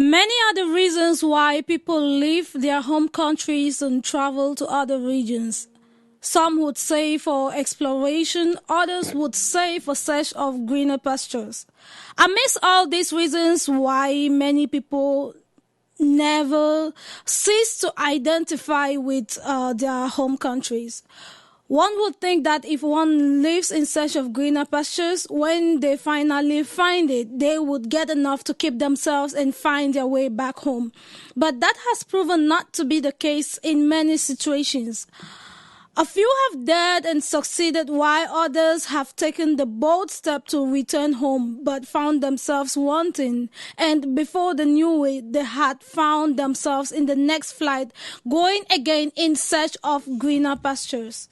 Many are the reasons why people leave their home countries and travel to other regions. Some would say for exploration, others would say for search of greener pastures. Amidst all these reasons why many people never cease to identify with their home countries, one would think that if one lives in search of greener pastures, when they finally find it, they would get enough to keep themselves and find their way back home. But that has proven not to be the case in many situations. A few have dared and succeeded, while others have taken the bold step to return home but found themselves wanting. And before they knew it, they had found themselves in the next flight, going again in search of greener pastures.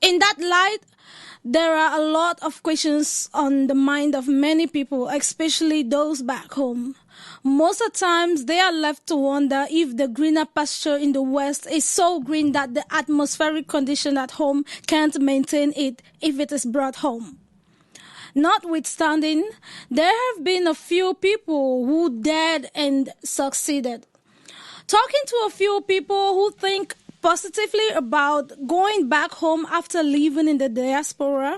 In that light, there are a lot of questions on the mind of many people, especially those back home. Most of the times, they are left to wonder if the greener pasture in the West is so green that the atmospheric condition at home can't maintain it if it is brought home. Notwithstanding, there have been a few people who dared and succeeded. Talking to a few people who think positively about going back home after living in the diaspora,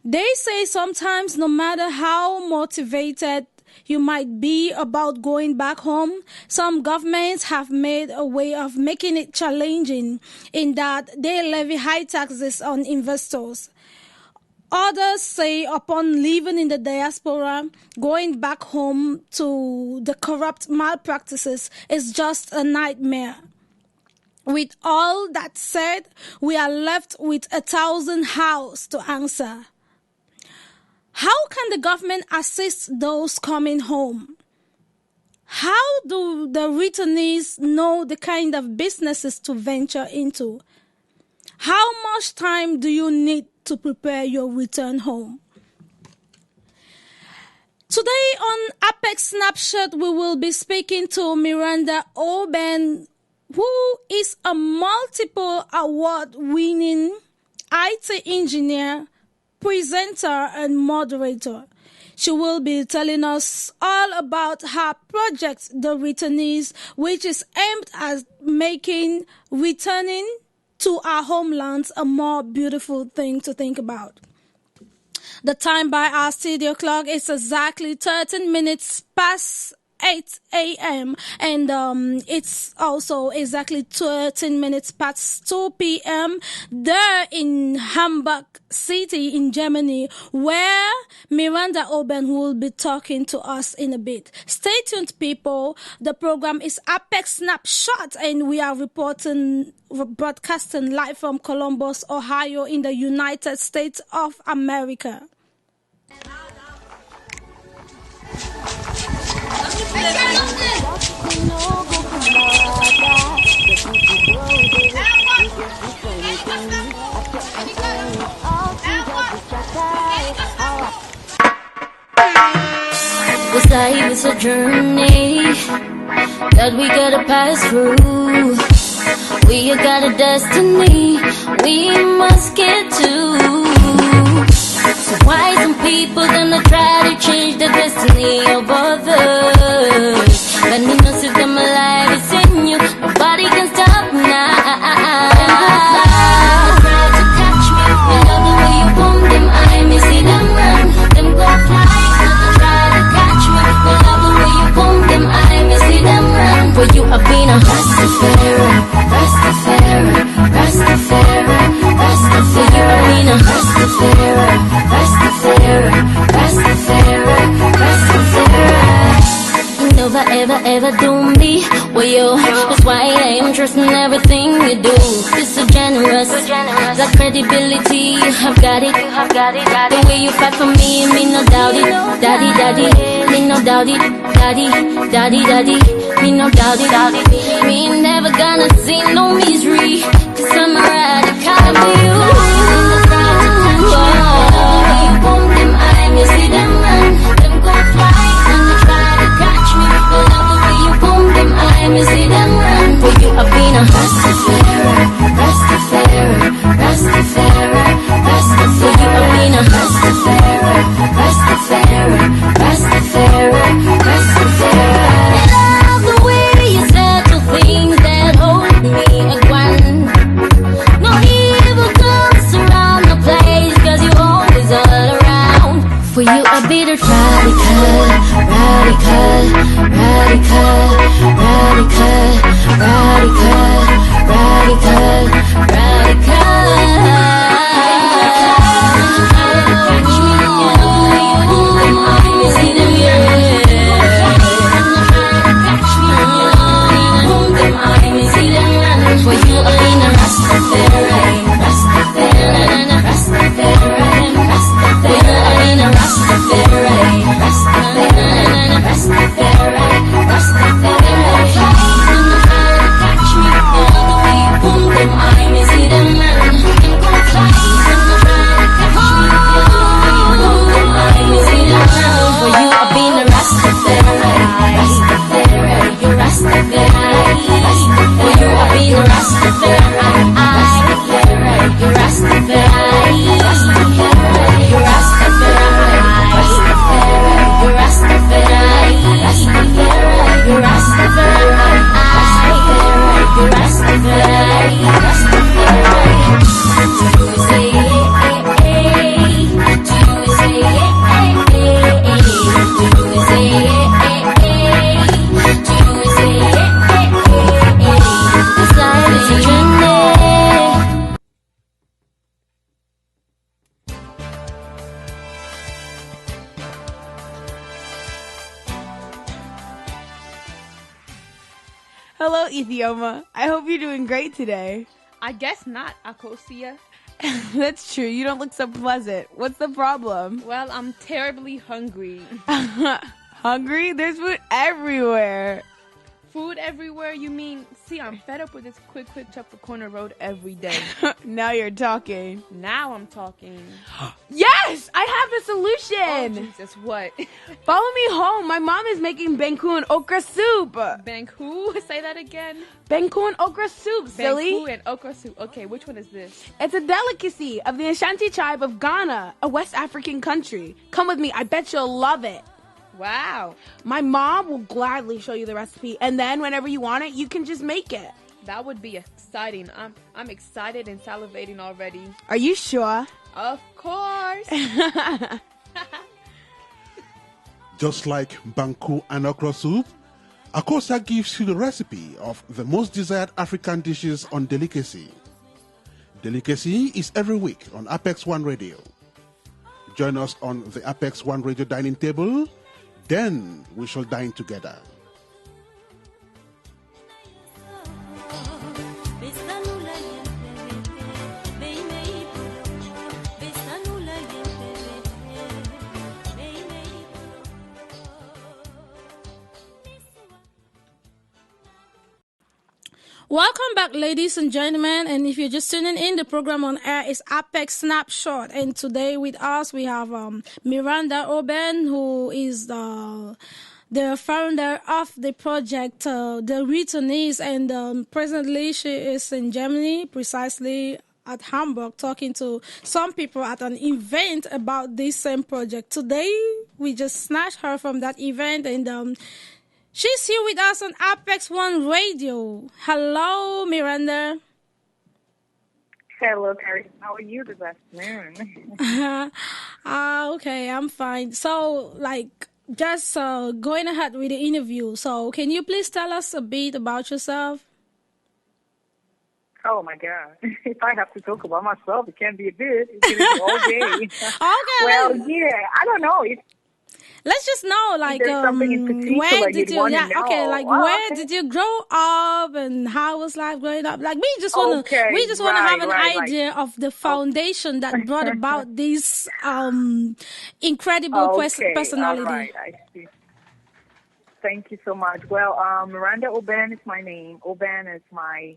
they say sometimes no matter how motivated you might be about going back home, some governments have made a way of making it challenging in that they levy high taxes on investors. Others say upon living in the diaspora, going back home to the corrupt malpractices is just a nightmare. With all that said, we are left with 1,000 hows to answer. How can the government assist those coming home? How do the returnees know the kind of businesses to venture into? How much time do you need to prepare your return home? Today on APEX Snapshot, we will be speaking to Miranda OBEN, who is a multiple award-winning IT engineer, presenter, and moderator. She will be telling us all about her project, The Returnees, which is aimed at making returning to our homelands a more beautiful thing to think about. The time by our studio clock is exactly 13 minutes past 8 a.m. and it's also exactly 13 minutes past 2 p.m. there in Hamburg City in Germany, where Miranda OBEN will be talking to us in a bit. Stay tuned, people. The program is APEX Snapshot, and we are broadcasting live from Columbus, Ohio in the United States of America. This life is a journey that we gotta pass through. We got a destiny we must get to. So why some people gonna try to change the destiny of others? But you know, if them alive is in you, nobody can stop now. Try to catch me, you love the way you boom them, I may see them run, them go fly. Try to catch me, you love the way you boom them, I may see them run. For you I've been a Rastafari, Rastafari, Rastafari, Rastafari. You I've been a Rastafari, Rastafari, Rastafari, Rastafari. Never ever do me well, yo. That's why I am trusting everything you do. You're so generous, that credibility, you have got it. The way you fight for me no doubt it. Daddy, me no doubt it. Daddy, me no doubt it. Me ain't never gonna see no misery, 'cause I'm a radical for you. You see them run, them go fly, and they try to catch me. You love the way you boom them, I may see them run. For you I've been a Rastafari, Rastafari, Rastafari, Rastafari. For you I've been a Rastafari, Rastafari, Rastafari, For you ain't a Rastafari, Rastafari, Rastafari, Rastafari, ain't a Rastafari, Rastafari, Rastafari, Rastafari. Catch me all the way, boom, them I may see them man. Them go fly, catch me all the way, boom, them I may see them man. For you I've been a Rastafari, Rastafari, you Rastafari. For you I've been a Rastafari, Rastafari, you Rastafari, Rastafari, you Rastafari, Rastafari, you Rastafari, Rastafari, you Rastafari, Rastafari, you Rastafari, Rastafari. Do you say do you say do you say do you say this life is a journey. Hello, Ethioma. I hope you're doing great today. I guess not, Akosia. That's true. You don't look so pleasant. What's the problem? Well, I'm terribly hungry. Hungry? There's food everywhere. Food everywhere, you mean? See, I'm fed up with this quick chop for corner road every day. Now you're talking. Now I'm talking. Yes! I have a Oh, solution! Jesus, what? Follow me home. My mom is making benku and okra soup. Bank who? Say that again. Benku and okra soup, silly. Banku and okra soup. Okay, which one is this? It's a delicacy of the Ashanti tribe of Ghana, a West African country. Come with me. I bet you'll love it. Wow, My mom will gladly show you the recipe, and then whenever you want it, you can just make it. that would be exciting. I'm excited and salivating already. Are you sure? Of course. Just like banku and okra soup, Akosa gives you the recipe of the most desired African dishes on Delicacy. Delicacy is every week on APEX1 Radio. Join us on the APEX1 Radio dining table, then we shall dine together. Welcome back, ladies and gentlemen. And if you're just tuning in, the program on air is APEX Snapshot. And today with us, we have Miranda OBEN, who is the founder of the project, The Returnees. And presently, she is in Germany, precisely at Hamburg, talking to some people at an event about this same project. Today, we just snatched her from that event, and she's here with us on APEX1 Radio. Hello, Miranda. Hello, Carrie. How are you this afternoon? Okay, I'm fine. So, just going ahead with the interview. So, can you please tell us a bit about yourself? Oh, my God. If I have to talk about myself, it can't be a bit. It's going to be all day. Okay. Well, yeah, I don't know. Let's just know, there's something in particular where did you'd you, wanna know. where did you grow up and how was life growing up? Like, we just want to have an idea of the foundation that brought about this incredible personality. All right, I see. Thank you so much. Well, Miranda OBEN is my name. OBEN is my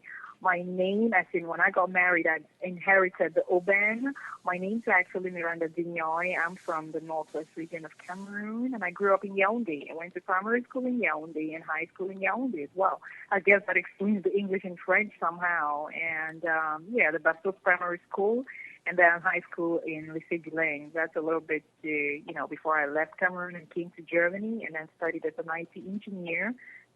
name, as in when I got married, I inherited the OBEN. My name's actually Miranda Dignoy. I'm from the northwest region of Cameroon, and I grew up in Yaoundé. I went to primary school in Yaoundé and high school in Yaoundé as well. I guess that explains the English and French somehow. And, the Bastos Primary School, and then high school in Lycée Guilain. That's a little bit, before I left Cameroon and came to Germany, and then studied as an IT engineer.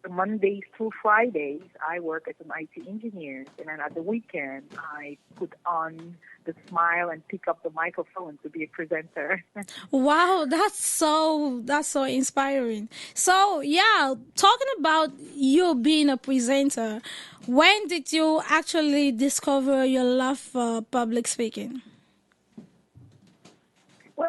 Mondays through Fridays, I work as an IT engineer, and then at the weekend, I put on the smile and pick up the microphone to be a presenter. Wow, that's so inspiring. So yeah, talking about you being a presenter, when did you actually discover your love for public speaking? Well,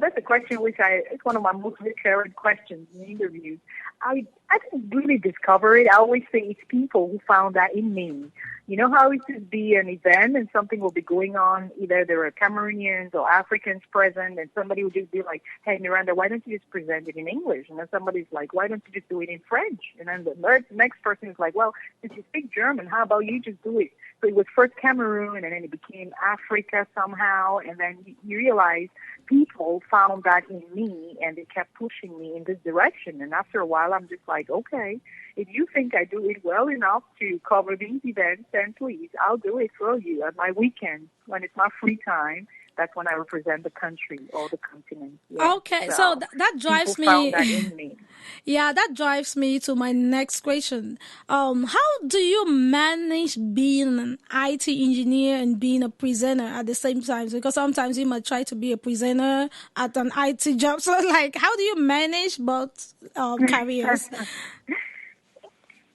that's a question it's one of my most recurrent questions in interviews. I didn't really discover it. I always say it's people who found that in me. You know how it would be an event and something will be going on, either there are Cameroonians or Africans present, and somebody would just be like, hey, Miranda, why don't you just present it in English? And then somebody's like, why don't you just do it in French? And then the next person is like, well, since you speak German, how about you just do it? So it was first Cameroon, and then it became Africa somehow, and then you realize people found that in me, and they kept pushing me in this direction. And after a while, I'm just like, okay, if you think I do it well enough to cover these events, then please, I'll do it for you at my weekends when it's my free time. That's when I represent the country or the continent. Yeah. Okay, so that drives people found me. that in me. Yeah, that drives me to my next question. How do you manage being an IT engineer and being a presenter at the same time? Because sometimes you might try to be a presenter at an IT job. So, like, how do you manage both careers?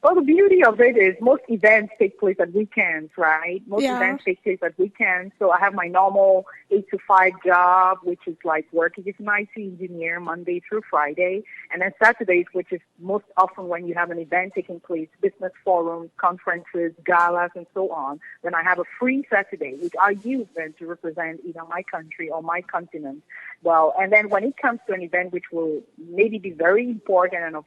Well, the beauty of it is most events take place at weekends, right? Most Yeah. events take place at weekends. So I have my normal 8 to 5 job, which is like working as an IT engineer Monday through Friday. And then Saturdays, which is most often when you have an event taking place, business forums, conferences, galas, and so on. Then I have a free Saturday, which I use then to represent either my country or my continent. Well, and then when it comes to an event which will maybe be very important and of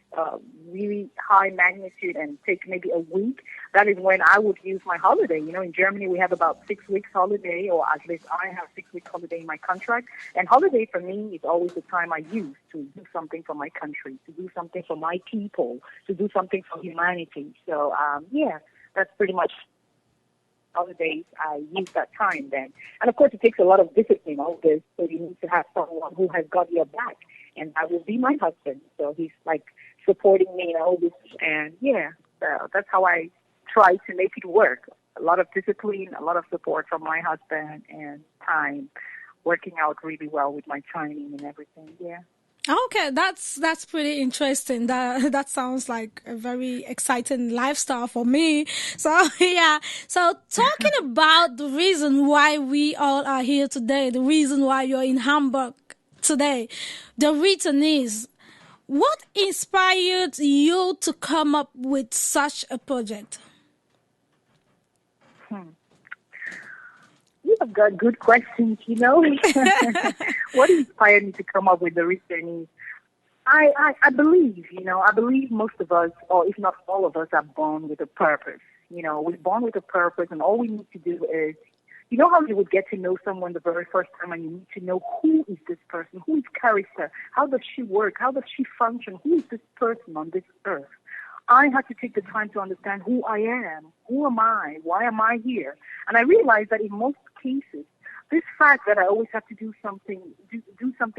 really high magnitude and take maybe a week, that is when I would use my holiday. You know, in Germany we have about 6 weeks holiday, or at least I have 6 weeks holiday in my contract. And holiday for me is always the time I use to do something for my country, to do something for my people, to do something for humanity. So, yeah, that's pretty much holidays. I use that time then. And of course it takes a lot of discipline, all this, so you need to have someone who has got your back. And that will be my husband. So he's like supporting me in all this. And yeah, so that's how I try to make it work. A lot of discipline, a lot of support from my husband, and time, working out really well with my timing and everything. Yeah. Okay, that's pretty interesting. That sounds like a very exciting lifestyle for me. So yeah. So talking about the reason why we all are here today, the reason why you're in Hamburg today, the reason is, what inspired you to come up with such a project? You have got good questions, you know. What inspired me to come up with the reason is I believe, you know, I believe most of us, or if not all of us, are born with a purpose. You know, we're born with a purpose, and all we need to do is, you know how you would get to know someone the very first time, and you need to know who is this person, who is Carista, how does she work, how does she function, who is this person on this earth. I had to take the time to understand who I am, who am I, why am I here, and I realized that in most cases, this fact that I always have to do something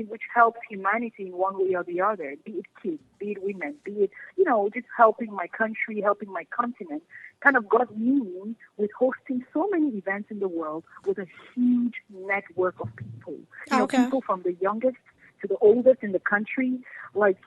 which helps humanity in one way or the other, be it kids, be it women, be it, you know, just helping my country, helping my continent, kind of got me with hosting so many events in the world with a huge network of people. You know, people from the youngest to the oldest in the country. Like,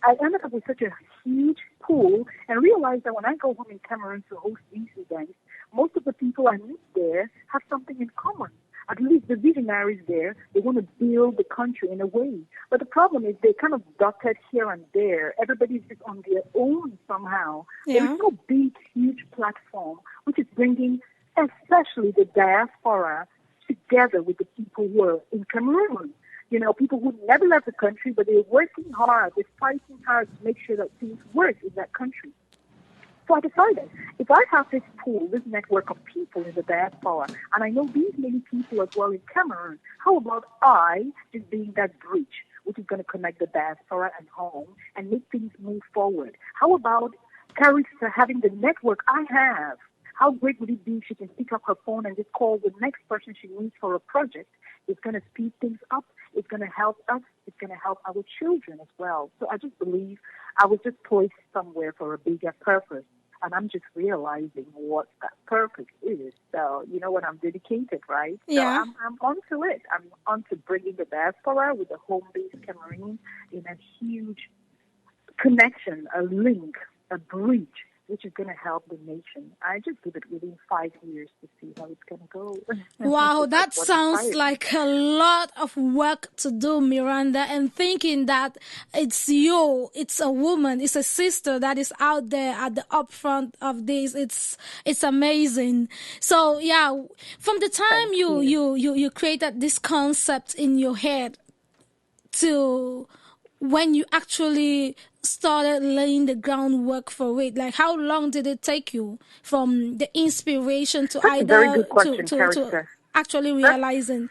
I ended up with such a huge pool and realized that when I go home in Cameroon to host these events, most of the people I meet there have something in common. At least the visionaries there, they want to build the country in a way. But the problem is they're kind of dotted here and there. Everybody's just on their own somehow. Yeah. There is no big, huge platform which is bringing especially the diaspora together with the people who are in Cameroon. You know, people who never left the country, but they're working hard, they're fighting hard to make sure that things work in that country. So I decided, if I have this pool, this network of people in the diaspora, and I know these many people as well in Cameroon, how about I just being that bridge, which is going to connect the diaspora and home and make things move forward? How about Carista having the network I have? How great would it be if she can pick up her phone and just call the next person she needs for a project It's going to speed things up. It's going to help us. It's going to help our children as well. So I just believe I was just placed somewhere for a bigger purpose. And I'm just realizing what that purpose is. So, you know what, I'm dedicated, right? Yeah. So I'm onto it. I'm onto bringing the diaspora with the home-based Cameroon in a huge connection, a link, a bridge, which is going to help the nation. I just give it within 5 years to see how it's going to go. Wow, that That's what sounds inspired me. like a lot of work to do, Miranda, and thinking that it's you, it's a woman, it's a sister that is out there at the upfront of this. It's amazing. So yeah, from the time you created this concept in your head to when you actually started laying the groundwork for it, like how long did it take you from the inspiration to That's a very either good question, to Carista. actually That's realizing?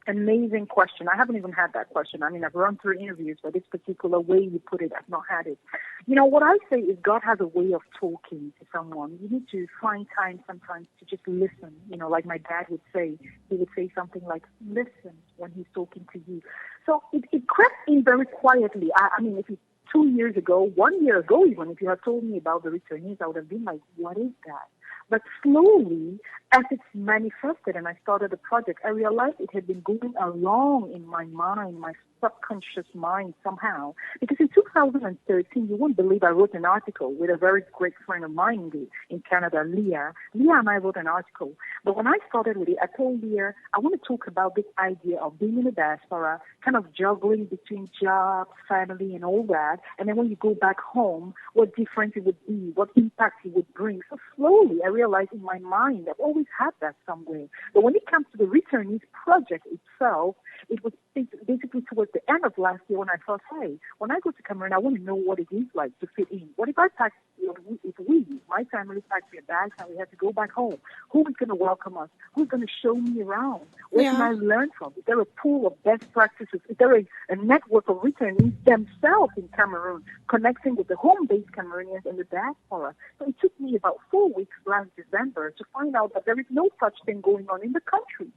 amazing question. I haven't even had that question. I mean, I've run through interviews, but this particular way you put it, I've not had it. You know, what I say is God has a way of talking to someone. You need to find time sometimes to just listen. You know, like my dad would say, he would say something like, listen when he's talking to you. So it crept in very quietly. I mean, if it's 2 years ago, 1 year ago even, if you had told me about the returnees, I would have been like, what is that? But slowly, as it's manifested and I started the project, I realized it had been going along in my mind, my subconscious mind somehow. Because in 2013, you won't believe I wrote an article with a very great friend of mine in Canada, Leah. Leah and I wrote an article. But when I started with it, I told Leah, I want to talk about this idea of being in the diaspora, kind of juggling between job, family, and all that. And then when you go back home, what difference it would be, what impact it would bring. So slowly, I realized in my mind, I've always had that somewhere. But when it comes to the Returnees project itself, it was basically towards the end of last year when I thought, hey, when I go to Cameroon, I want to know what it is like to fit in. What if I pack, if we, my family, packed their bags and we had to go back home? Who is going to welcome us? Who's going to show me around? Where can I learn from? Is there a pool of best practices? Is there a network of returnees themselves in Cameroon connecting with the home-based Cameroonians and the diaspora? So it took me about 4 weeks last December to find out that there is no such thing going on in the country.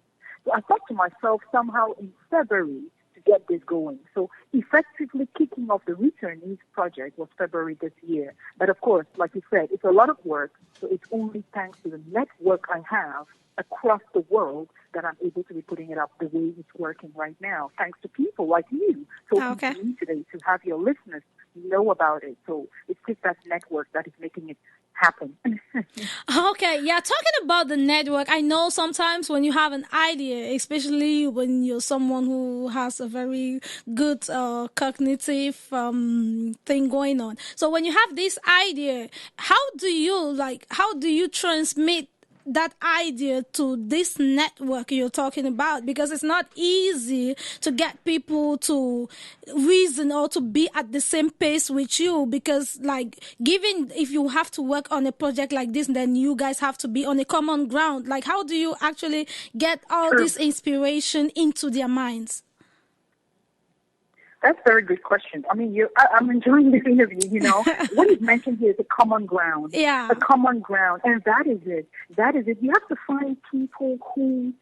So I thought to myself somehow in February to get this going. So effectively kicking off the Returnees project was February this year. But of course, like you said, it's a lot of work. So it's only thanks to the network I have across the world that I'm able to be putting it up the way it's working right now. Thanks to people like you talking to me today to have your listeners know about it. So it's just that network that is making it happen. Okay, yeah, talking about the network, I know sometimes when you have an idea, especially when you're someone who has a very good cognitive thing going on. So when you have this idea, how do you transmit that idea to this network you're talking about? Because it's not easy to get people to reason or to be at the same pace with you, because like given if you have to work on a project like this, then you guys have to be on a common ground. Like how do you actually get all this inspiration into their minds? That's a very good question. I mean, I'm enjoying this interview, you know. What is mentioned here is a common ground. Yeah. A common ground. And that is it. That is it. You have to find people who,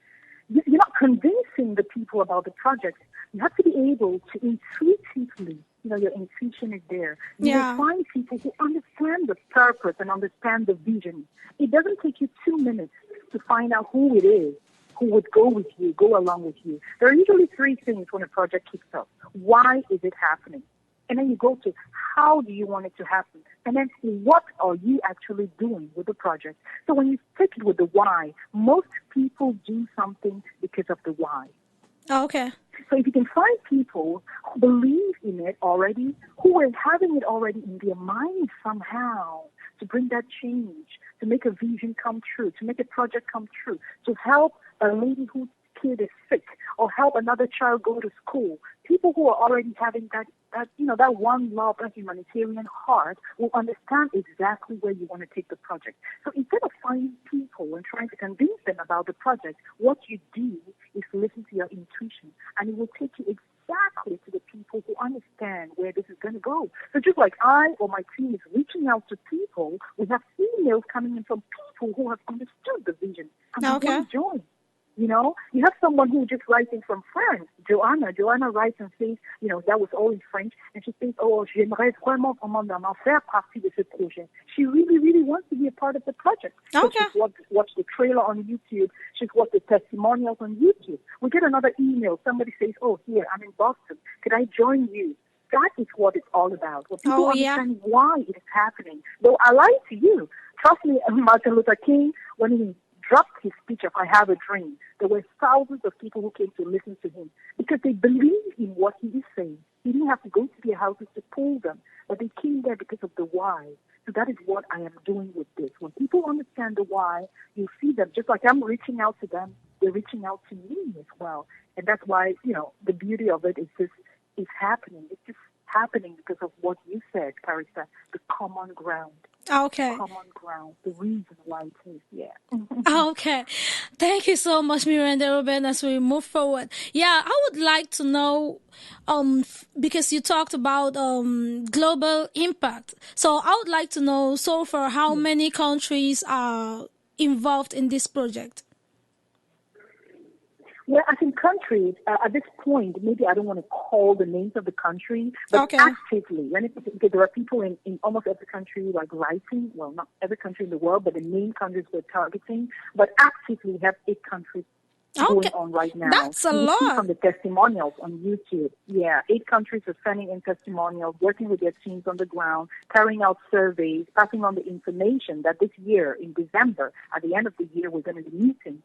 you're not convincing the people about the project. You have to be able to intuitively, you know, your intuition is there. You will find people who understand the purpose and understand the vision. It doesn't take you 2 minutes to find out who it is who would go with you, go along with you. There are usually 3 things when a project kicks off. Why is it happening? And then you go to how do you want it to happen? And then what are you actually doing with the project? So when you take it with the why, most people do something because of the why. Okay. So if you can find people who believe in it already, who are having it already in their mind somehow, to bring that change, to make a vision come true, to make a project come true, to help a lady whose kid is sick, or help another child go to school. People who are already having that one love, that humanitarian heart will understand exactly where you want to take the project. So instead of finding people and trying to convince them about the project, what you do is listen to your intuition, and it will take you exactly to the people who understand where this is going to go. So just like I or my team is reaching out to people, we have emails coming in from people who have understood the vision and they want to join. You have someone who just writing from France, Joanna. Joanna writes and says, that was all in French, and she says, oh, j'aimerais vraiment faire partie de ce projet. She really, really wants to be a part of the project. So Okay. she's watched the trailer on YouTube. She's watched the testimonials on YouTube. We get another email. Somebody says, oh, here, I'm in Boston. Could I join you? That is what it's all about. When people understand why it is happening. Though I lie to you. Trust me, Martin Luther King, when he dropped his speech of I Have a Dream, there were thousands of people who came to listen to him because they believe in what he is saying. He didn't have to go to their houses to pull them, but they came there because of the why. So that is what I am doing with this. When people understand the why, you see them, just like I'm reaching out to them, they're reaching out to me as well. And that's why, the beauty of it is just, it's happening. It's just happening because of what you said, Carista, the common ground. Okay. Common ground, the reason why it is, yeah. Okay. Thank you so much, Miranda OBEN, as we move forward. Yeah, I would like to know, because you talked about global impact. So I would like to know, so far, how many countries are involved in this project? Well, I think countries, at this point, maybe I don't want to call the names of the country, but Okay. actively, because there are people in almost every country like writing, well, not every country in the world, but the main countries we're targeting, but actively we have 8 countries going on right now. That's a You will see lot. from the testimonials on YouTube. Yeah, 8 countries are sending in testimonials, working with their teams on the ground, carrying out surveys, passing on the information that this year, in December, at the end of the year, we're going to be meeting,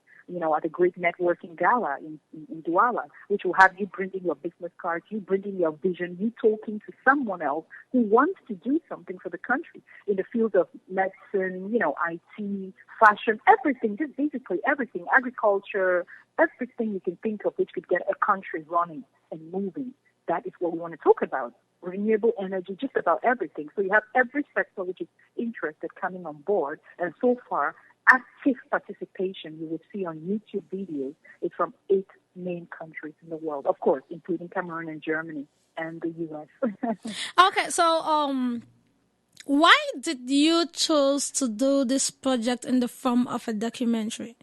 at a great networking gala in Douala, which will have you bringing your business cards, you bringing your vision, you talking to someone else who wants to do something for the country in the field of medicine, IT, fashion, everything, just basically everything, agriculture, everything you can think of which could get a country running and moving. That is what we want to talk about. Renewable energy, just about everything. So you have every sector which is interested coming on board. And so far, active participation you will see on YouTube videos is from 8 main countries in the world, of course, including Cameroon and Germany and the U.S. Okay, so why did you choose to do this project in the form of a documentary?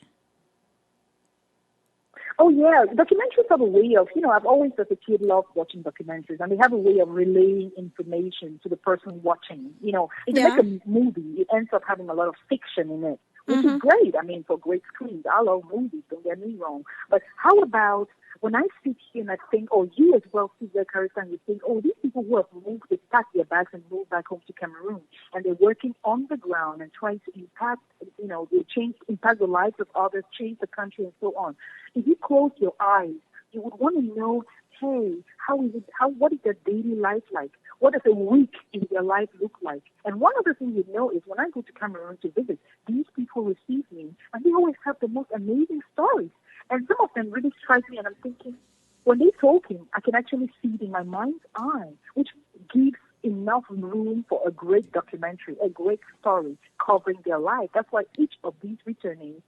Oh, yeah. Documentaries have a way of, I've always as a kid loved watching documentaries, and they have a way of relaying information to the person watching. If you make a movie, it ends up having a lot of fiction in it, which is great. I mean, for great screens. I love movies, don't get me wrong. But how about when I sit here and I think, oh, you as well see the Carista, and you think, oh, these people who have moved, they pack their bags and move back home to Cameroon, and they're working on the ground and trying to impact, they impact the lives of others, change the country, and so on. If you close your eyes, you would want to know, hey, what is their daily life like? What does a week in their life look like? And one other thing you know is when I go to Cameroon to visit, these people receive me, and they always have the most amazing stories. And some of them really strike me, and I'm thinking, when they're talking, I can actually see it in my mind's eye, which gives enough room for a great documentary, a great story covering their life. That's why each of these returnees,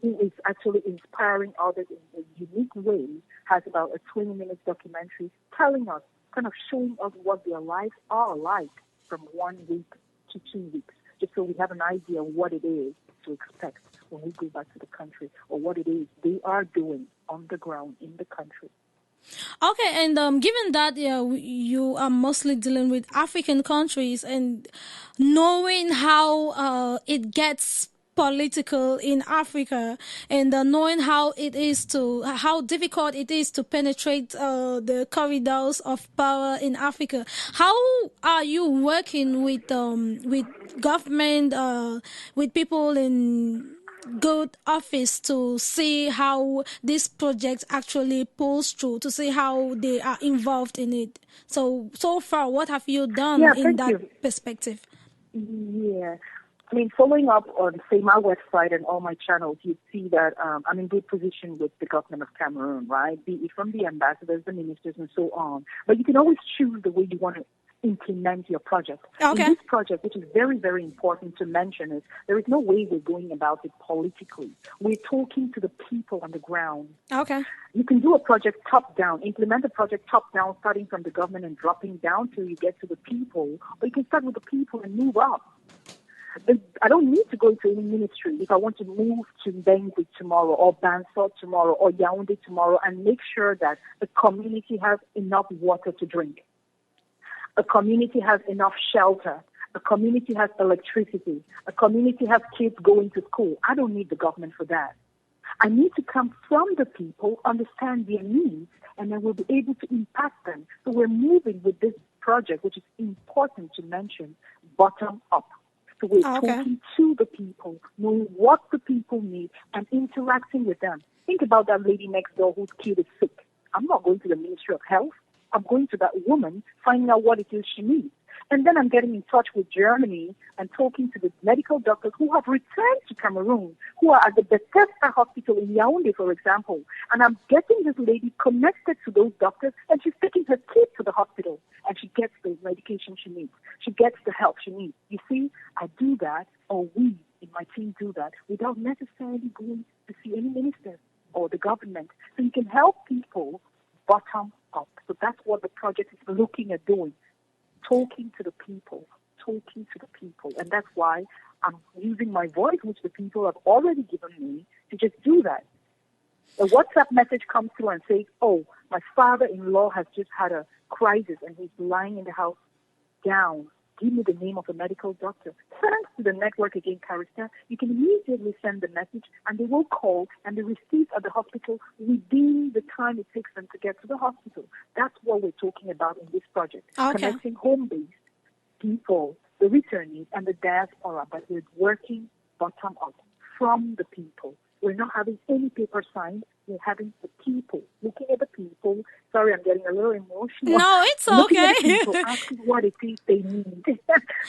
who is actually inspiring others in a unique way, has about a 20-minute documentary telling us, kind of showing us what their lives are like from 1 week to 2 weeks, just so we have an idea of what it is to expect when we go back to the country, or what it is they are doing on the ground in the country. Okay, and given that you are mostly dealing with African countries, and knowing how it gets political in Africa, and knowing how difficult it is to penetrate the corridors of power in Africa, how are you working with government, with people in good office, to see how this project actually pulls through, to see how they are involved in it? So far, what have you done in that perspective? Yeah. I mean, following up on, say, my website and all my channels, you see that I'm in good position with the government of Cameroon, right? Be it from the ambassadors, the ministers, and so on. But you can always choose the way you want to implement your project. Okay. In this project, which is very, very important to mention, is there is no way we're going about it politically. We're talking to the people on the ground. Okay. You can do a project top-down, implement a project top-down, starting from the government and dropping down till you get to the people, or you can start with the people and move up. I don't need to go into any ministry if I want to move to Bangui tomorrow or Bansot tomorrow or Yaoundé tomorrow and make sure that the community has enough water to drink. A community has enough shelter. A community has electricity. A community has kids going to school. I don't need the government for that. I need to come from the people, understand their needs, and then we'll be able to impact them. So we're moving with this project, which is important to mention, bottom up. So we're talking to the people, knowing what the people need, and interacting with them. Think about that lady next door whose kid is sick. I'm not going to the Ministry of Health. I'm going to that woman, finding out what it is she needs. And then I'm getting in touch with Germany and talking to the medical doctors who have returned to Cameroon, who are at the Bethesda Hospital in Yaoundé, for example. And I'm getting this lady connected to those doctors, and she's taking her kid to the hospital, and she gets the medication she needs. She gets the help she needs. You see, I do that, or we in my team do that, without necessarily going to see any minister or the government. So you can help people bottom up. So that's what the project is looking at doing. Talking to the people. And that's why I'm using my voice, which the people have already given me, to just do that. A WhatsApp message comes through and says, oh, my father-in-law has just had a crisis and he's lying in the house down. Give me the name of a medical doctor. Thanks to the network again, Carista, you can immediately send the message and they will call and they receive at the hospital within the time it takes them to get to the hospital. That's what we're talking about in this project. Connecting home-based people, the returnees, and the diaspora, but we're working bottom up from the people. We're not having any paper signed. We're having the people, looking at the people. Sorry, I'm getting a little emotional. No, it's looking okay. at the people, asking what it is they need.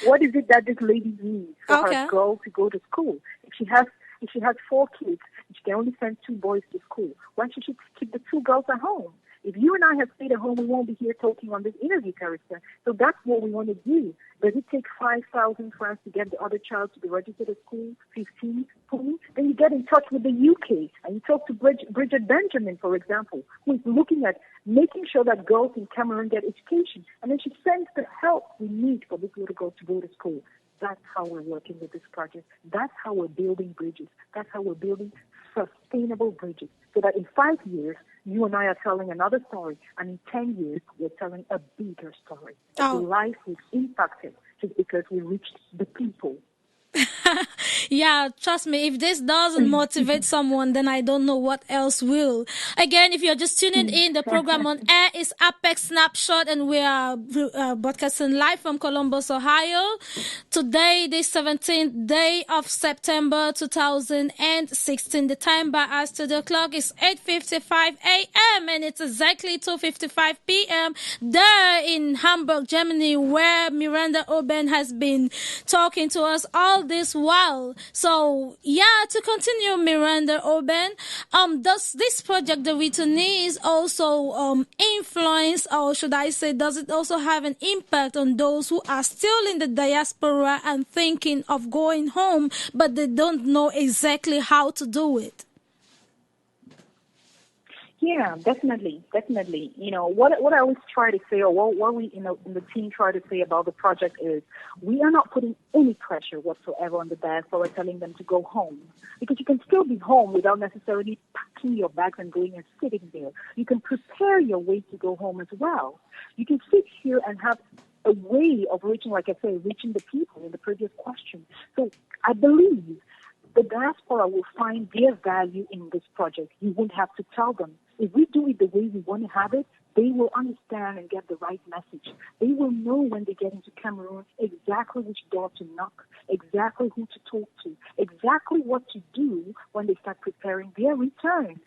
What is it that this lady needs for her girl to go to school? If she has 4 kids, and she can only send 2 boys to school, why should she keep the 2 girls at home? If you and I have stayed at home, we won't be here talking on this interview, Carissa. So that's what we want to do. Does it take 5,000 francs to get the other child to be registered at school? 15? 20? Then you get in touch with the UK and you talk to Bridget Benjamin, for example, who is looking at making sure that girls in Cameroon get education. And then she sends the help we need for this little girl to go to school. That's how we're working with this project. That's how we're building bridges. That's how we're building sustainable bridges. So that in 5 years, you and I are telling another story, and in 10 years, we're telling a bigger story. The life we've impacted just because we reached the people. Yeah, trust me, if this doesn't motivate someone, then I don't know what else will. Again, if you're just tuning in, the program on air is Apex Snapshot, and we are broadcasting live from Columbus, Ohio. Today, the 17th day of September 2016. The time by our studio clock is 8:55 a.m. and it's exactly 2:55 p.m. there in Hamburg, Germany, where Miranda OBEN has been talking to us all this while. So, yeah, to continue, Miranda OBEN, does this project, the returnees, also influence, or should I say, does it also have an impact on those who are still in the diaspora and thinking of going home, but they don't know exactly how to do it? Yeah, definitely. You know, what I always try to say, or what we in the team try to say about the project is, we are not putting any pressure whatsoever on the diaspora, telling them to go home. Because you can still be home without necessarily packing your bags and going and sitting there. You can prepare your way to go home as well. You can sit here and have a way of reaching, like I say, reaching the people in the previous question. So I believe the diaspora will find their value in this project. You won't have to tell them. If we do it the way we want to have it, they will understand and get the right message. They will know when they get into Cameroon exactly which door to knock, exactly who to talk to, exactly what to do when they start preparing their return.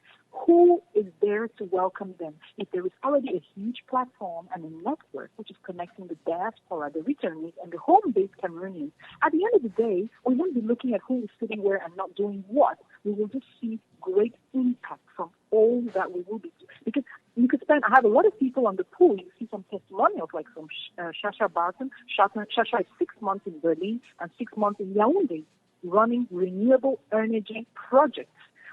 Who is there to welcome them? If there is already a huge platform and a network which is connecting the diaspora, the returnees, and the home-based Cameroonians, at the end of the day, we won't be looking at who is sitting where and not doing what. We will just see great impact from all that we will be doing. Because you could spend, I have a lot of people on the pool. You see some testimonials like from Shasha Barton. Shasha is 6 months in Berlin and 6 months in Yaoundé running renewable energy projects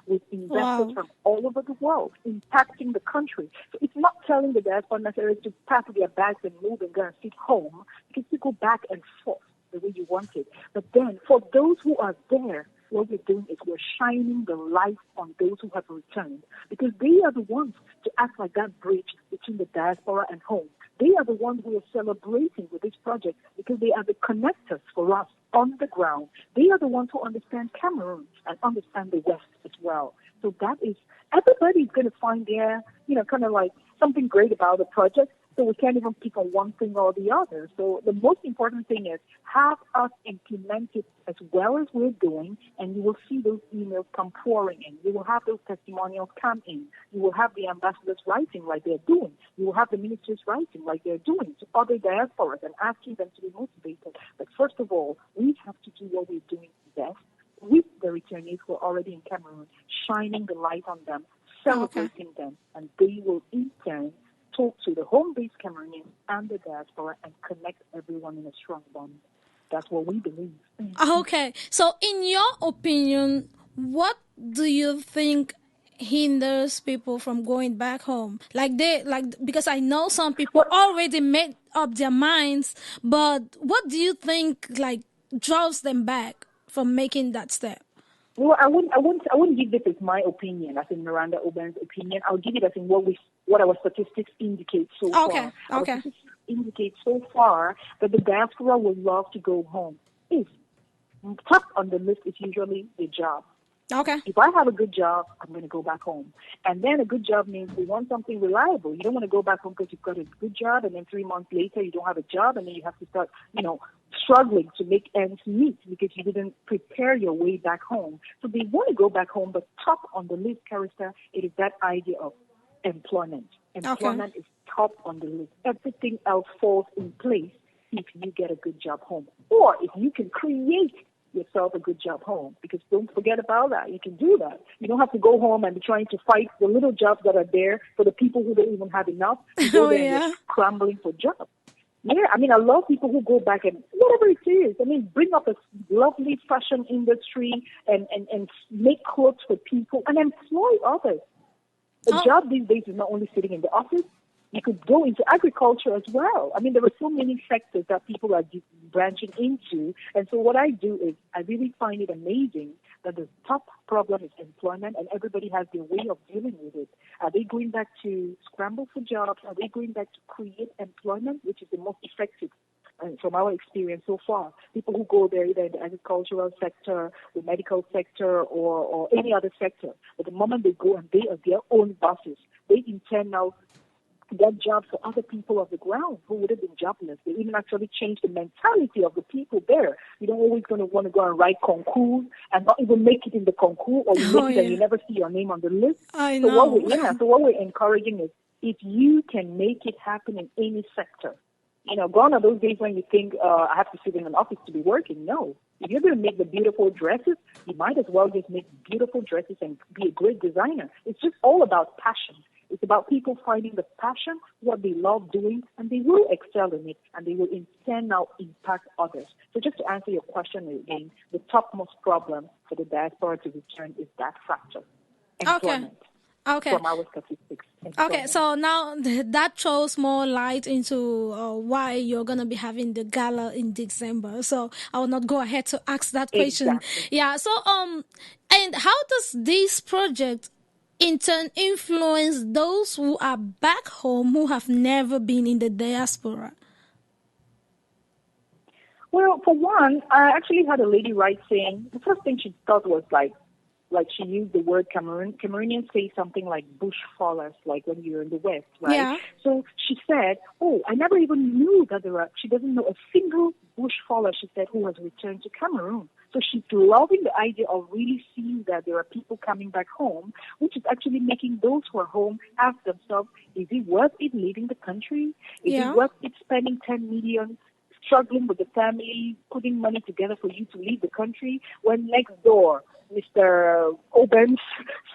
with investors from all over the world, impacting the country. So it's not telling the diaspora necessarily to pack their bags and move and go and sit home. You can still go back and forth. the way you want it. But then for those who are there, what we're doing is we're shining the light on those who have returned, because they are the ones to act like that bridge between the diaspora and home. They are the ones we are celebrating with this project because they are the connectors for us on the ground. They are the ones who understand Cameroon and understand the West as well. So that is, everybody's going to find their, kind of like something great about the project. So we can't even pick on one thing or the other. So the most important thing is have us implement it as well as we're doing, and you will see those emails come pouring in. You will have those testimonials come in. You will have the ambassadors writing like they're doing. You will have the ministers writing like they're doing to other diasporas and asking them to be motivated. But first of all, we have to do what we're doing best with the returnees who are already in Cameroon, shining the light on them, celebrating them, and they will in turn talk to the home-based Cameroonians and the diaspora and connect everyone in a strong bond. That's what we believe. Okay, so in your opinion, what do you think hinders people from going back home? Because I know some people already made up their minds, but what do you think draws them back from making that step? Well, I wouldn't give this as my opinion, as in Miranda OBEN's opinion. I'll give it as in what our statistics indicate so far. Our statistics indicate so far that the diaspora would love to go home. If top on the list is usually a job. Okay. If I have a good job, I'm going to go back home. And then a good job means we want something reliable. You don't want to go back home because you've got a good job, and then 3 months later you don't have a job, and then you have to start, struggling to make ends meet because you didn't prepare your way back home. So they want to go back home, but top on the list, Carista, it is that idea of employment. Employment is top on the list. Everything else falls in place if you get a good job home, or if you can create yourself a good job home, because don't forget about that. You can do that. You don't have to go home and be trying to fight the little jobs that are there for the people who don't even have enough. You go there and you're scrambling for jobs. Yeah, I love people who go back and whatever it is. Bring up a lovely fashion industry and make clothes for people and employ others. A job these days is not only sitting in the office. You could go into agriculture as well. There are so many sectors that people are branching into. And so what I do is I really find it amazing that the top problem is employment, and everybody has their way of dealing with it. Are they going back to scramble for jobs? Are they going back to create employment, which is the most effective? And from our experience so far, people who go there either in the agricultural sector, the medical sector, or any other sector, but the moment they go and they are their own bosses, they in turn now get jobs for other people of the ground who would have been jobless. They even actually change the mentality of the people there. You don't always going to want to go and write concours and not even make it in the concours, or you make it and you never see your name on the list. I know. So what we're encouraging is if you can make it happen in any sector. Gone are those days when you think, I have to sit in an office to be working. No. If you're going to make the beautiful dresses, you might as well just make beautiful dresses and be a great designer. It's just all about passion. It's about people finding the passion, what they love doing, and they will excel in it, and they will in turn now impact others. So just to answer your question again, the topmost problem for the diaspora to return is that factor, employment. Okay. From our statistics. Okay, so now that throws more light into why you're going to be having the gala in December. So I will not go ahead to ask that question. Exactly. Yeah, so and how does this project in turn influence those who are back home who have never been in the diaspora? Well, for one, I actually had a lady write saying, the first thing she thought was like she used the word Cameroon. Cameroonians say something like bush fallers, like when you're in the West, right? Yeah. So she said, I never even knew that she doesn't know a single bush faller, she said, who has returned to Cameroon. So she's loving the idea of really seeing that there are people coming back home, which is actually making those who are home ask themselves, is it worth it leaving the country? Is it worth it spending 10 million, struggling with the family, putting money together for you to leave the country, when next door, Mr. Oben's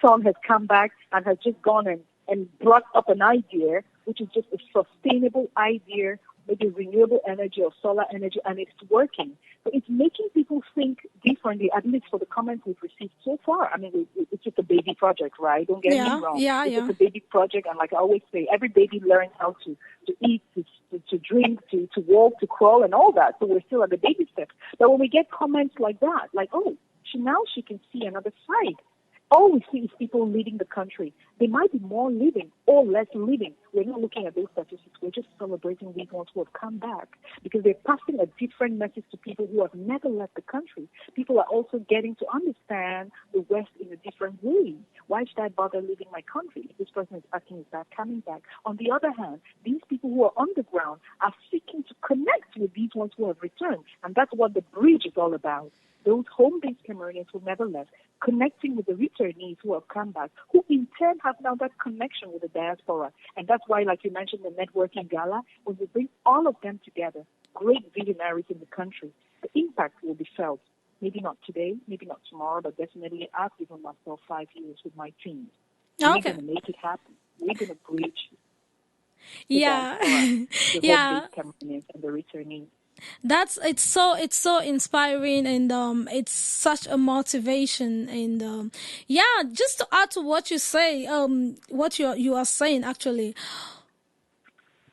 son has come back and has just gone and brought up an idea, which is just a sustainable idea maybe renewable energy or solar energy, and it's working. So it's making people think differently, at least for the comments we've received so far. I mean, it's just a baby project, right? Don't get me wrong. It's just a baby project, and like I always say, every baby learns how to eat, to drink, to walk, to crawl, and all that. So we're still at the baby steps. But when we get comments like that, like, oh, now she can see another side. All we see is people leaving the country. They might be more living or less living. We're not looking at those statistics. We're just celebrating these ones who have come back because they're passing a different message to people who have never left the country. People are also getting to understand the West in a different way. Why should I bother leaving my country if this person is asking, is that coming back? On the other hand, these people who are on the ground are seeking to connect with these ones who have returned. And that's what the bridge is all about. Those home-based Cameroonians who never left, connecting with the returnees who have come back, who in turn have now that connection with the diaspora. And that's why, like you mentioned, the networking gala, when we bring all of them together, great visionaries in the country, the impact will be felt. Maybe not today, maybe not tomorrow, but definitely I've given myself 5 years with my team. Okay. We're going to make it happen. We're going to bridge the Yeah. diaspora, the Yeah. home-based Cameroonians and the returnees. It's so inspiring, and it's such a motivation, and yeah, just to add to what you say, what you are saying actually,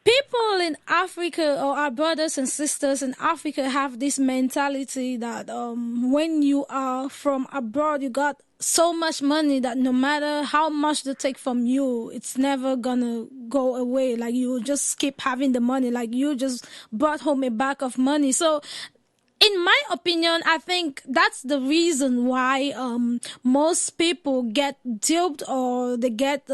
people in Africa, or our brothers and sisters in Africa, have this mentality that when you are from abroad, you got so much money that no matter how much they take from you, it's never gonna go away. Like, you just keep having the money, like you just brought home a bag of money. So in my opinion, I think that's the reason why most people get duped, or they get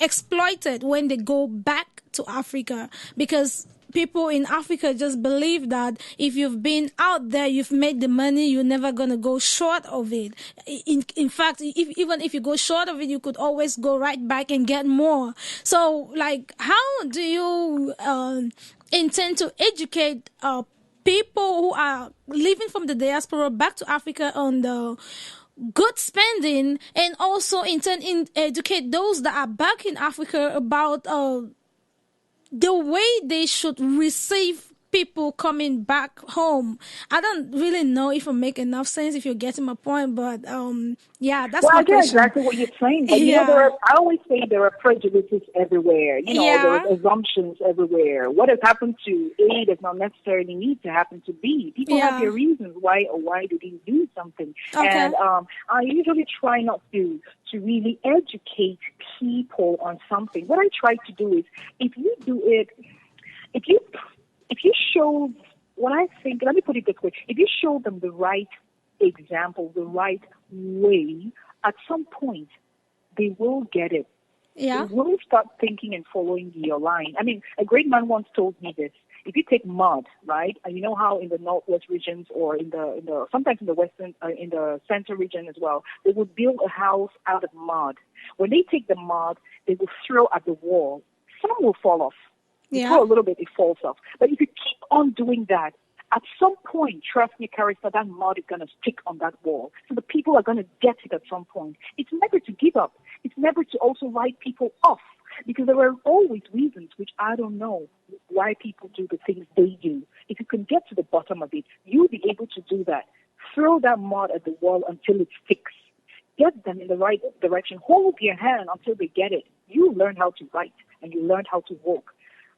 exploited when they go back to Africa, because people in Africa just believe that if you've been out there, you've made the money, you're never gonna go short of it. In fact, even if you go short of it, you could always go right back and get more. So, like, how do you intend to educate people who are living from the diaspora back to Africa on the good spending, and also educate those that are back in Africa about the way they should receive people coming back home? I don't really know if I make enough sense, if you're getting my point, but yeah, that's my I get question. exactly what you're saying. But you know, I always say there are prejudices everywhere. You know, there are assumptions everywhere. What has happened to A does not necessarily need to happen to B. People have their reasons why they didn't do something. Okay. And I usually try not to really educate people on something. What I try to do is, if you do it, if you show, what I think, let me put it this way, if you show them the right example, the right way, at some point, they will get it. Yeah. They will start thinking and following your line. I mean, a great man once told me this. If you take mud, right, and you know how in the northwest regions, or in the sometimes in the western, in the center region as well, they would build a house out of mud. When they take the mud, they will throw at the wall. Some will fall off. You throw a little bit, it falls off. But if you keep on doing that, at some point, trust me, Carista, that mud is going to stick on that wall. So the people are going to get it at some point. It's never to give up. It's never to also write people off, because there are always reasons, which I don't know, why people do the things they do. If you can get to the bottom of it, you'll be able to do that. Throw that mud at the wall until it sticks. Get them in the right direction. Hold their hand until they get it. You learn how to write, and you learn how to walk.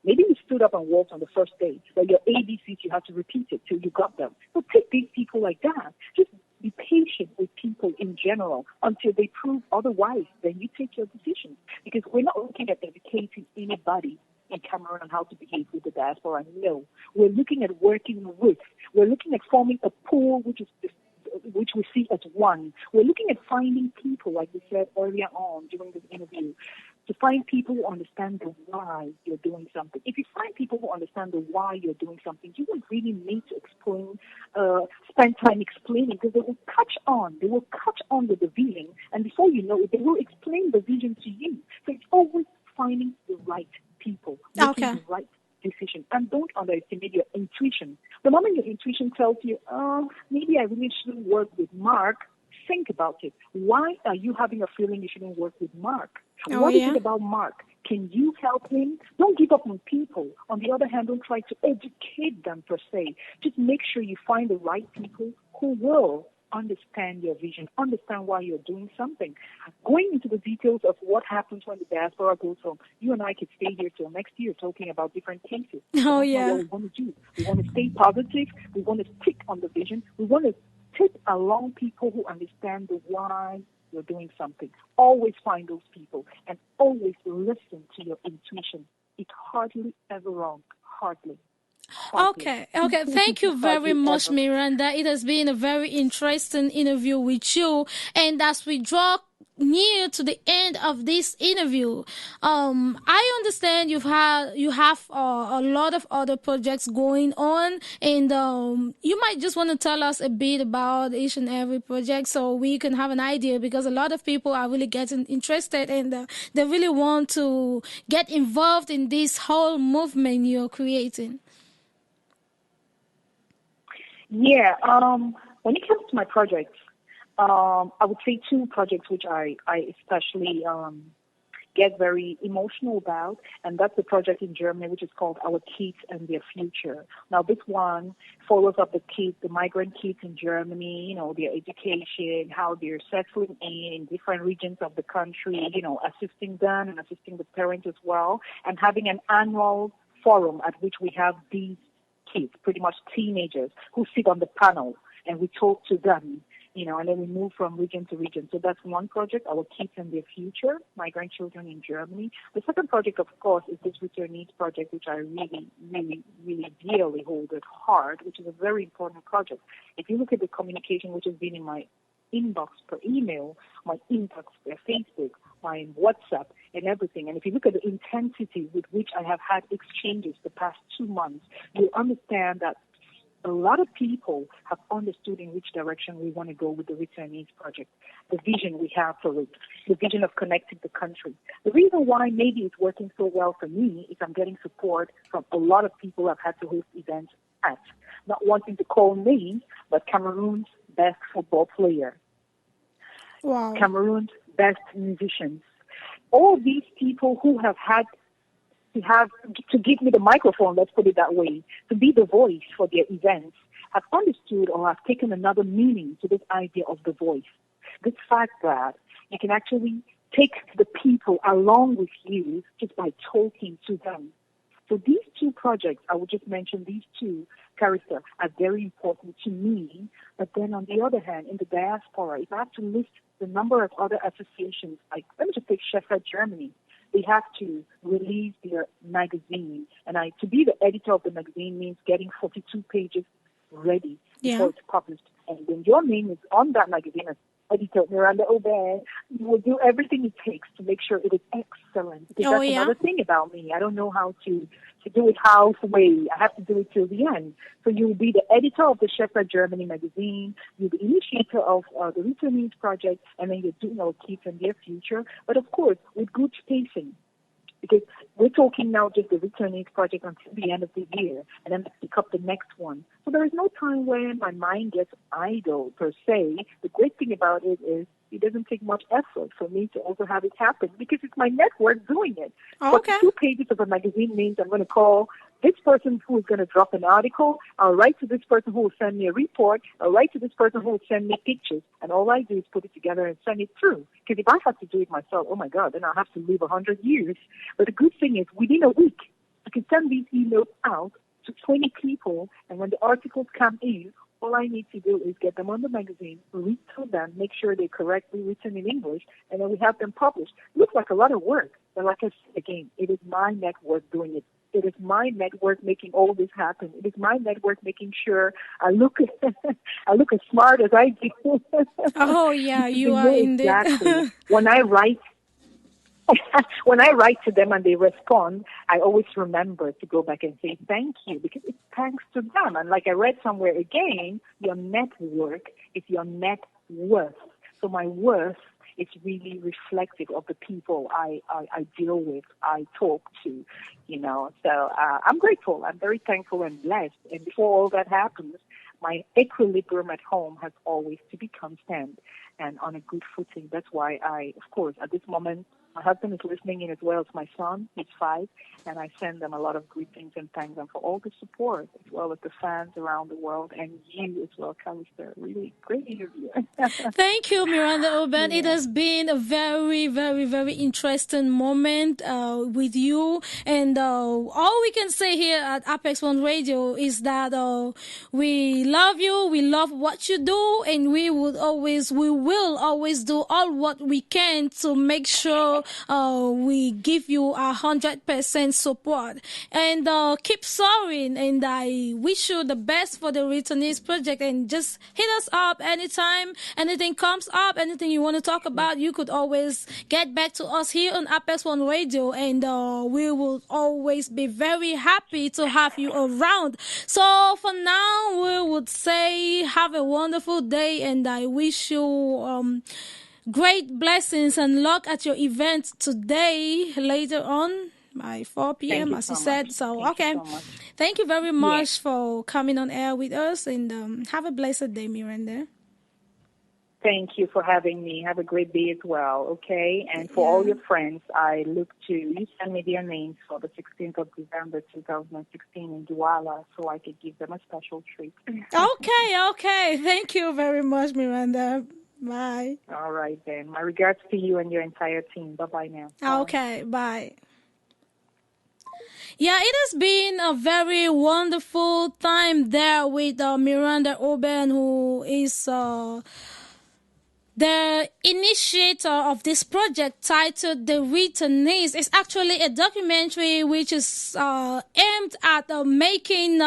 Maybe you stood up and walked on the first day, but your ABCs, you have to repeat it till you got them. So take these people like that. Just be patient with people in general until they prove otherwise. Then you take your decisions. Because we're not looking at educating anybody in Cameroon on how to behave with the diaspora. No. We're looking at working with. We're looking at forming a pool which we see as one. We're looking at finding people, like we said earlier on during this interview, to find people who understand the why you're doing something. If you find people who understand the why you're doing something, you won't really need to spend time explaining, because they will catch on. They will catch on with the vision, and before you know it, they will explain the vision to you. So it's always finding the right people, making the right decision. And don't underestimate your intuition. The moment your intuition tells you, maybe I really shouldn't work with Mark, think about it. Why are you having a feeling you shouldn't work with Mark? Oh, What is yeah? it about Mark? Can you help him? Don't give up on people. On the other hand, don't try to educate them per se. Just make sure you find the right people who will understand your vision, understand why you're doing something. Going into the details of what happens when the diaspora goes home, you and I could stay here till next year talking about different cases. Oh, That's not yeah. what we want to do. We want to stay positive. We want to stick on the vision. We want to take along people who understand the why you're doing something. Always find those people and always listen to your intuition. It's hardly ever wrong. Hardly. Okay. Thank you very much, Miranda. It has been a very interesting interview with you. And as we draw near to the end of this interview, I understand you have a lot of other projects going on, and you might just want to tell us a bit about each and every project so we can have an idea, because a lot of people are really getting interested, and they really want to get involved in this whole movement you're creating. Yeah, when it comes to my projects, I would say two projects which I especially get very emotional about, and that's the project in Germany which is called Our Kids and Their Future. Now, this one follows up the kids, the migrant kids in Germany, you know, their education, how they're settling in different regions of the country, you know, assisting them and assisting the parents as well, and having an annual forum at which we have these kids, pretty much teenagers, who sit on the panel and we talk to them, you know, and then we move from region to region. So that's one project, Our Kids and Their Future, migrant children in Germany. The second project, of course, is this Return Needs project, which I really, really, really dearly hold at heart, which is a very important project. If you look at the communication which has been in my inbox per email, my inbox per Facebook, my WhatsApp, and everything. And if you look at the intensity with which I have had exchanges the past 2 months, you'll understand that a lot of people have understood in which direction we want to go with the Return Needs project, the vision we have for it, the vision of connecting the country. The reason why maybe it's working so well for me is I'm getting support from a lot of people I've had to host events at. Not wanting to call names, but Cameroon's best football player, Wow. Cameroon's best musicians, all these people who have had to give me the microphone, let's put it that way, to be the voice for their events, have understood or have taken another meaning to this idea of the voice. This fact that you can actually take the people along with you just by talking to them. So these two projects, I would just mention these two, Carista, are very important to me. But then on the other hand, in the diaspora, if I have to list the number of other associations, like, let me just take Shepherd Germany. They have to release their magazine. And to be the editor of the magazine means getting 42 pages ready before it's published. And when your name is on that magazine as editor, Miranda OBEN, you will do everything it takes to make sure it is excellent. Because that's another thing about me. I don't know how to do it halfway. I have to do it till the end. So you will be the editor of the Shepherd Germany magazine. You'll be the initiator of the Return Needs project, and then you're doing Our Kids and Their Future. But of course, with good spacing. Because we're talking now just the Return Needs project until the end of the year, and then pick up the next one. So there is no time when my mind gets idle, per se. The great thing about it is it doesn't take much effort for me to also have it happen, because it's my network doing it. Okay. But 2 pages of a magazine means I'm going to call this person who is going to drop an article. I'll write to this person who will send me a report. I'll write to this person who will send me pictures. And all I do is put it together and send it through. Because if I have to do it myself, oh my God, then I'll have to live 100 years. But the good thing is, within a week, I can send these emails out to 20 people. And when the articles come in, all I need to do is get them on the magazine, read through them, make sure they're correctly written in English, and then we have them published. Looks like a lot of work. But like I said again, it is my network doing it. It is my network making all this happen. It is my network making sure I look as smart as I do. Oh, yeah, you are indeed. Exactly. When I write to them and they respond, I always remember to go back and say thank you, because it's thanks to them. And like I read somewhere again, your network is your net worth. So my worth it's really reflective of the people I deal with, I talk to, So I'm grateful. I'm very thankful and blessed. And before all that happens, my equilibrium at home has always to be constant and on a good footing. That's why of course, at this moment, my husband is listening in as well as my son. He's 5, and I send them a lot of greetings and thank them for all the support, as well as the fans around the world, and you as well, Carista. Really great interview. Thank you, Miranda OBEN. It has been a very, very, very interesting moment with you. And all we can say here at APEX1 Radio is that we love you, we love what you do, and we will always do all what we can to make sure we give you 100% support. And keep soaring, and I wish you the best for the Returnees project. And just hit us up anytime anything comes up, anything you want to talk about. You could always get back to us here on APEX1 Radio, and we will always be very happy to have you around. So for now, we would say have a wonderful day, and I wish you great blessings and luck at your event today later on by 4 p.m. as you said. So, okay. Thank you very much for coming on air with us, and have a blessed day, Miranda. Thank you for having me. Have a great day as well, okay? And for all your friends, I look to, you send me their names for the 16th of December 2016 in Douala, so I could give them a special treat. Okay. Thank you very much, Miranda. Bye. All right, then. My regards to you and your entire team. Bye-bye now. Okay, bye. Yeah, it has been a very wonderful time there with Miranda OBEN, who is the initiator of this project titled The Returnees. It's actually a documentary which is aimed at making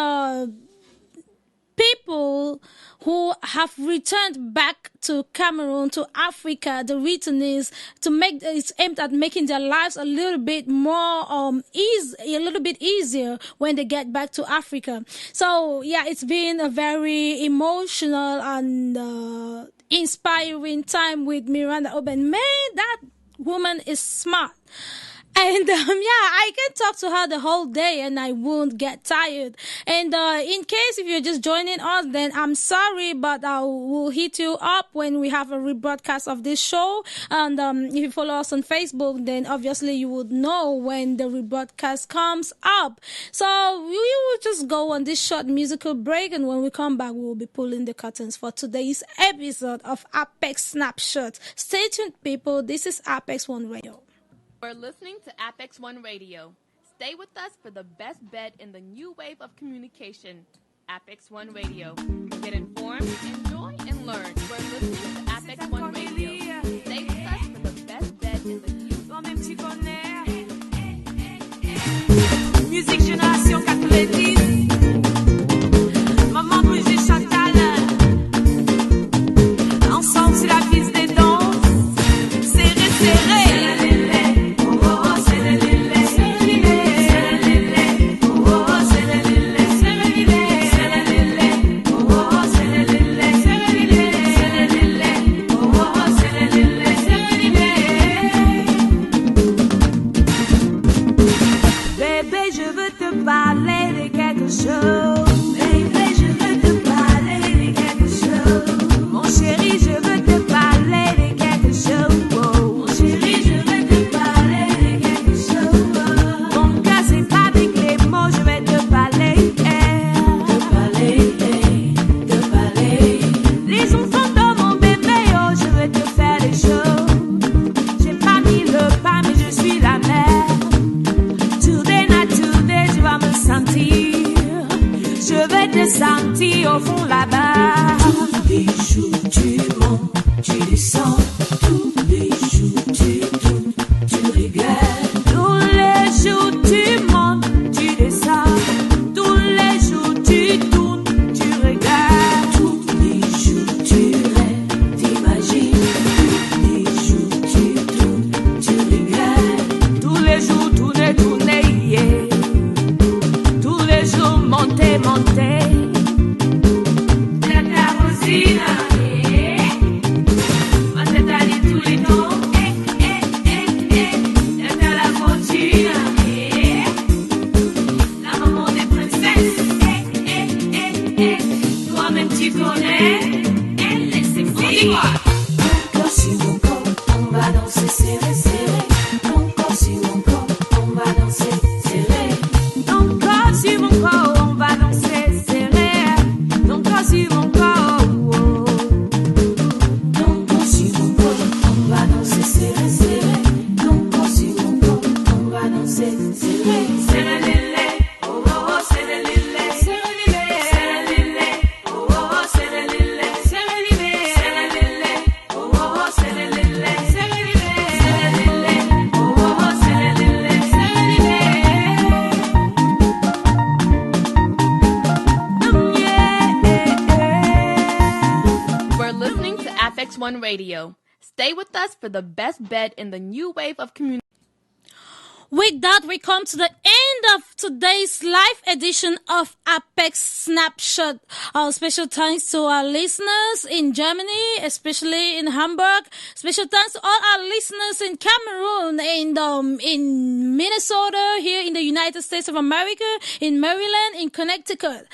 people who have returned back to Cameroon, to Africa, the returnees, it's aimed at making their lives a little bit more a little bit easier when they get back to Africa. So yeah, it's been a very emotional and inspiring time with Miranda OBEN. Man, that woman is smart. And I can talk to her the whole day and I won't get tired. And in case if you're just joining us, then I'm sorry, but I will hit you up when we have a rebroadcast of this show. And if you follow us on Facebook, then obviously you would know when the rebroadcast comes up. So we will just go on this short musical break, and when we come back, we'll be pulling the curtains for today's episode of Apex Snapshot. Stay tuned, people. This is APEX1 Radio. We're listening to APEX1 Radio. Stay with us for the best bet in the new wave of communication. APEX1 Radio. Get informed, enjoy, and learn. We're listening to APEX1 Radio. Stay with us for the best bet in the new Musique Génération 90. Maman Brigitte Chantal. Ensemble, c'est la piste des danses. Serré, serré. Sentir au fond là-bas. Tous les jours tu montes, tu descends. Tous les jours tu tournes, tu regardes. Tous les jours tu montes, tu descends. Tous les jours tu tournes, tu regardes. Tous les jours tu rêves, t'imagines. Tous les jours tu tournes, tu regardes. Tous les jours tourner, tourner, yeah. Tous les jours monter, monter. Tous Toi-même tu connais, elle est sexy. Ton corps sur mon corps, on va danser serré, serré. Ton corps sur mon corps, on va danser serré. Ton corps sur mon corps, on va danser serré. Ton corps sur mon corps, oh. Ton corps sur mon corps, on va danser serré, serré. Ton corps sur mon corps, on va danser serré, serré. APEX1 Radio. Stay with us for the best bet in the new wave of community. With that, we come to the end of today's live edition of APEX Snapshot. Our special thanks to our listeners in Germany, especially in Hamburg. Special thanks to all our listeners in Cameroon, in Minnesota, here in the United States of America, in Maryland, in Connecticut.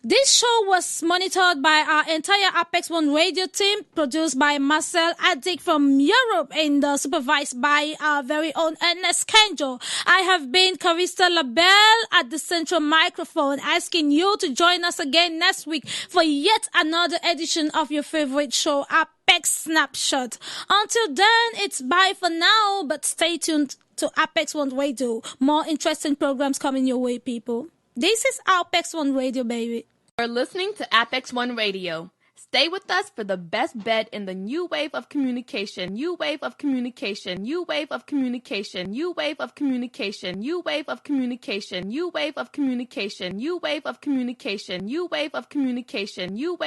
This show was monitored by our entire APEX1 radio team, produced by Marcel Addick from Europe, and supervised by our very own Ernest Kenjo. I have been Carista LaBelle at the central microphone, asking you to join us again next week for yet another edition of your favorite show, APEX Snapshot. Until then, it's bye for now, but stay tuned to APEX1 Radio. More interesting programs coming your way, people. This is APEX1 Radio, baby. You're listening to APEX1 Radio. Stay with us for the best bet in the new wave of communication, new wave of communication, new wave of communication, new wave of communication, new wave of communication, new wave of communication, new wave of communication, new wave of communication, new wave